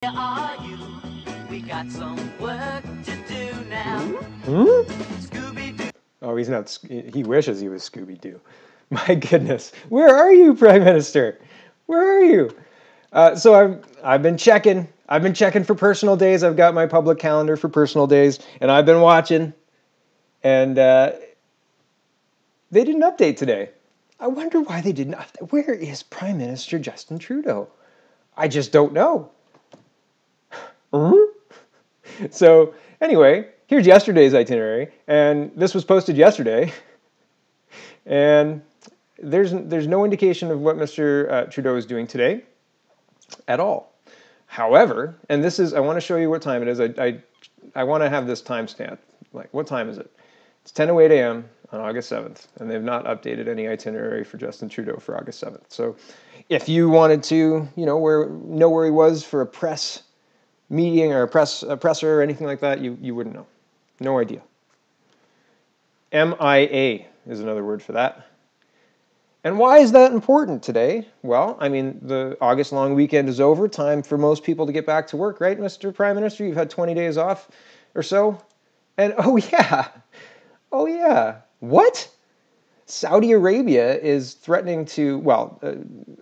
Where are you? We got some work to do now. Scooby-Doo. Oh, he's not. He wishes he was Scooby-Doo. My goodness, where are you, Prime Minister? Where are you? So I've been checking. I've been checking for personal days. I've got my public calendar for personal days, and I've been watching. And they didn't update today. I wonder why they didn't update. Where is Prime Minister Justin Trudeau? I just don't know. So anyway, here's yesterday's itinerary, and this was posted yesterday, and there's no indication of what Mr. Trudeau is doing today at all. However, and this is, I want to show you what time it is. I want to have this timestamp. Like, what time is it? It's 10:08 a.m. on August 7th, and they've not updated any itinerary for Justin Trudeau for August 7th. So if you wanted to, know where he was for a press meeting or a presser or anything like that, you wouldn't know. No idea. MIA is another word for that. And why is that important today? Well, I mean, the August long weekend is over. Time for most people to get back to work, right, Mr. Prime Minister? You've had 20 days off or so. And oh yeah, what? Saudi Arabia is threatening to, well,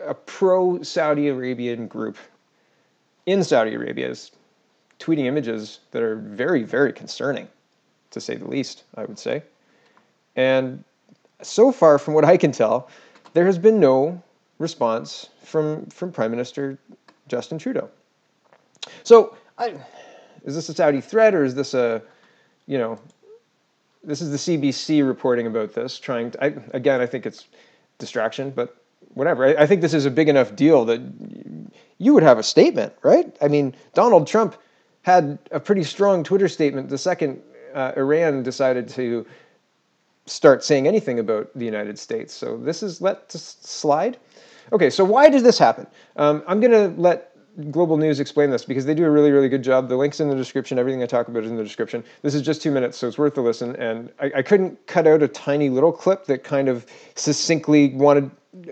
a pro-Saudi Arabian group in Saudi Arabia is tweeting images that are very, very concerning, to say the least, I would say. And so far, from what I can tell, there has been no response from Prime Minister Justin Trudeau. So, is this a Saudi threat, or is this a, this is the CBC reporting about this, trying to, I think it's distraction, but whatever. I think this is a big enough deal that you would have a statement, right? I mean, Donald Trump had a pretty strong Twitter statement the second Iran decided to start saying anything about the United States. So this is let slide. Okay, so why did this happen? I'm going to let Global News explain this because they do a really, really good job. The link's in the description. Everything I talk about is in the description. This is just 2 minutes, so it's worth a listen. And I couldn't cut out a tiny little clip that kind of succinctly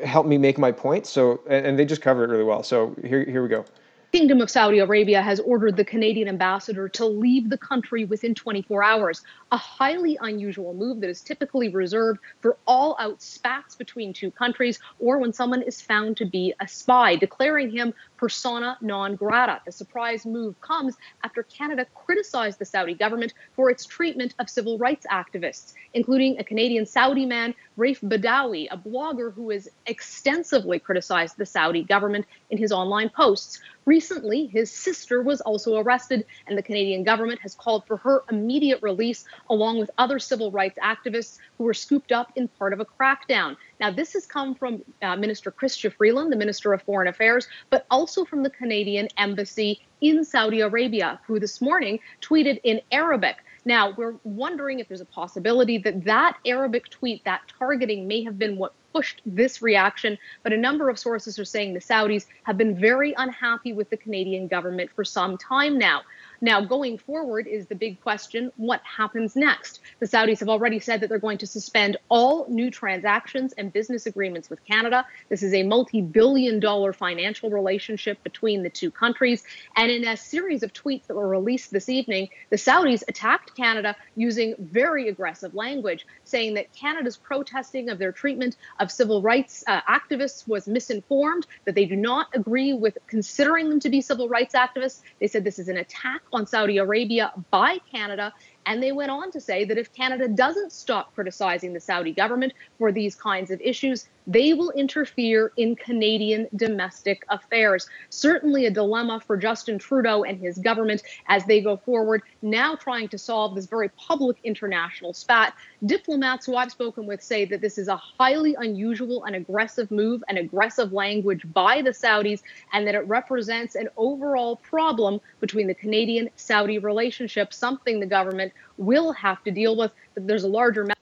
help me make my point. So, and they just cover it really well. So here we go. Kingdom of Saudi Arabia has ordered the Canadian ambassador to leave the country within 24 hours, a highly unusual move that is typically reserved for all-out spats between two countries or when someone is found to be a spy, declaring him persona non grata. The surprise move comes after Canada criticized the Saudi government for its treatment of civil rights activists, including a Canadian Saudi man, Raif Badawi, a blogger who has extensively criticized the Saudi government in his online posts. Recently, his sister was also arrested, and the Canadian government has called for her immediate release, along with other civil rights activists who were scooped up in part of a crackdown. Now, this has come from Minister Chrystia Freeland, the Minister of Foreign Affairs, but also from the Canadian Embassy in Saudi Arabia, who this morning tweeted in Arabic. Now, we're wondering if there's a possibility that that Arabic tweet, that targeting, may have been what pushed this reaction, but a number of sources are saying the Saudis have been very unhappy with the Canadian government for some time now. Now, going forward is the big question, what happens next? The Saudis have already said that they're going to suspend all new transactions and business agreements with Canada. This is a multi-billion-dollar financial relationship between the two countries. And in a series of tweets that were released this evening, the Saudis attacked Canada using very aggressive language, saying that Canada's protesting of their treatment of civil rights activists was misinformed, that they do not agree with considering them to be civil rights activists. They said this is an attack on Saudi Arabia by Canada. And they went on to say that if Canada doesn't stop criticizing the Saudi government for these kinds of issues, they will interfere in Canadian domestic affairs. Certainly a dilemma for Justin Trudeau and his government as they go forward, now trying to solve this very public international spat. Diplomats who I've spoken with say that this is a highly unusual and aggressive move, and aggressive language by the Saudis, and that it represents an overall problem between the Canadian-Saudi relationship, something the government will have to deal with. But there's a larger matter.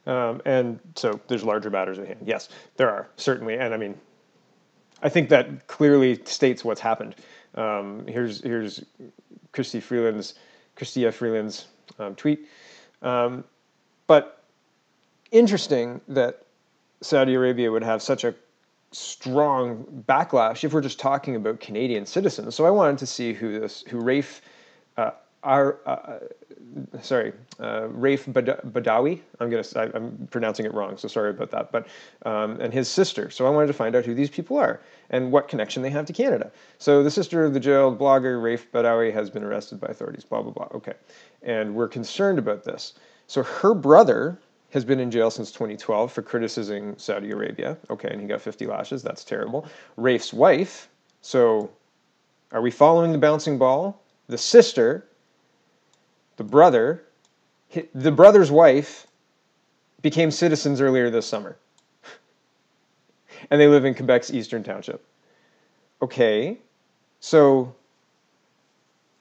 And so there's larger matters at hand. Yes, there are, certainly. And I mean, I think that clearly states what's happened. Here's Chrystia Freeland's tweet. But interesting that Saudi Arabia would have such a strong backlash if we're just talking about Canadian citizens. So I wanted to see who Raif, Raif Badawi. I'm pronouncing it wrong, so sorry about that. But and his sister. So I wanted to find out who these people are and what connection they have to Canada. So the sister of the jailed blogger Raif Badawi has been arrested by authorities. Blah blah blah. Okay, and we're concerned about this. So her brother has been in jail since 2012 for criticizing Saudi Arabia. Okay, and he got 50 lashes. That's terrible. Raif's wife. So are we following the bouncing ball? The sister, the brother's wife became citizens earlier this summer. And they live in Quebec's Eastern Township. Okay, so,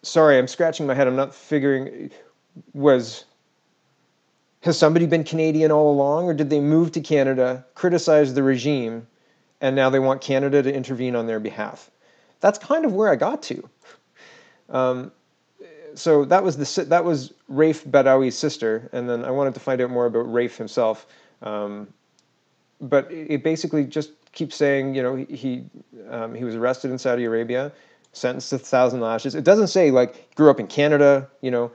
sorry, I'm scratching my head. I'm not figuring, has somebody been Canadian all along, or did they move to Canada, criticize the regime, and now they want Canada to intervene on their behalf? That's kind of where I got to. So that was Raif Badawi's sister, and then I wanted to find out more about Raif himself. But it basically just keeps saying, you know, he was arrested in Saudi Arabia, sentenced to 1,000 lashes. It doesn't say like grew up in Canada, you know,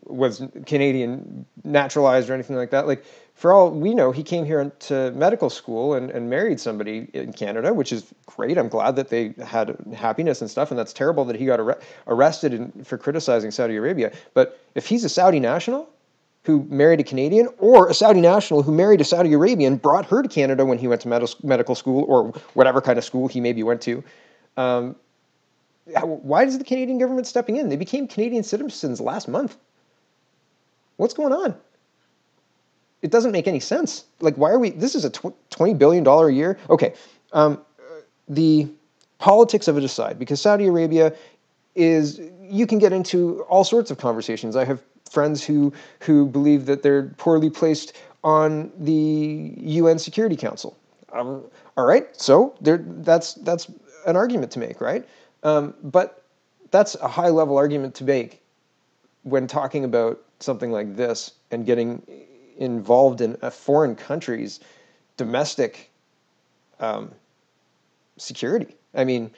was Canadian naturalized or anything like that. Like, for all we know, he came here to medical school and married somebody in Canada, which is great. I'm glad that they had happiness and stuff, and that's terrible that he got arrested for criticizing Saudi Arabia. But if he's a Saudi national who married a Canadian, or a Saudi national who married a Saudi Arabian, brought her to Canada when he went to medical school, or whatever kind of school he maybe went to, why is the Canadian government stepping in? They became Canadian citizens last month. What's going on? It doesn't make any sense. Like, why are we, this is a $20 billion a year. Okay, the politics of it aside, because Saudi Arabia is, you can get into all sorts of conversations. I have friends who believe that they're poorly placed on the UN Security Council. All right, so that's an argument to make, right? But that's a high-level argument to make when talking about something like this and getting involved in a foreign country's domestic security. I mean,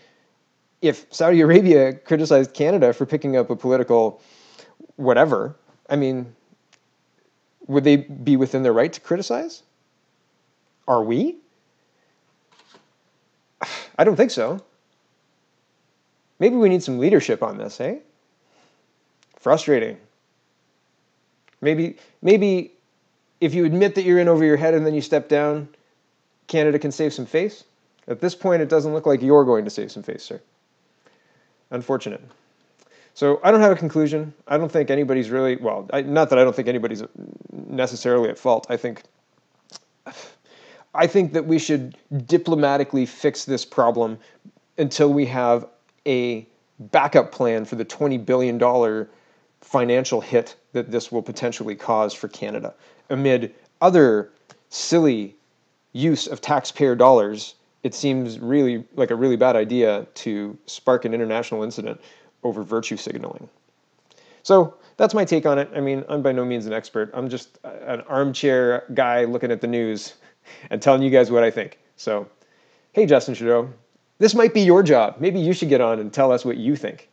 if Saudi Arabia criticized Canada for picking up a political whatever, I mean, would they be within their right to criticize? Are we? I don't think so. Maybe we need some leadership on this, eh? Frustrating. Maybe if you admit that you're in over your head and then you step down, Canada can save some face. At this point, it doesn't look like you're going to save some face, sir. Unfortunate. So I don't have a conclusion. I don't think anybody's really, well, not that I don't think anybody's necessarily at fault. I think that we should diplomatically fix this problem until we have a backup plan for the $20 billion financial hit that this will potentially cause for Canada, amid other silly use of taxpayer dollars. It seems really like a really bad idea to spark an international incident over virtue signaling. So that's my take on it. I mean, I'm by no means an expert. I'm just an armchair guy looking at the news and telling you guys what I think. So, hey, Justin Trudeau, this might be your job. Maybe you should get on and tell us what you think.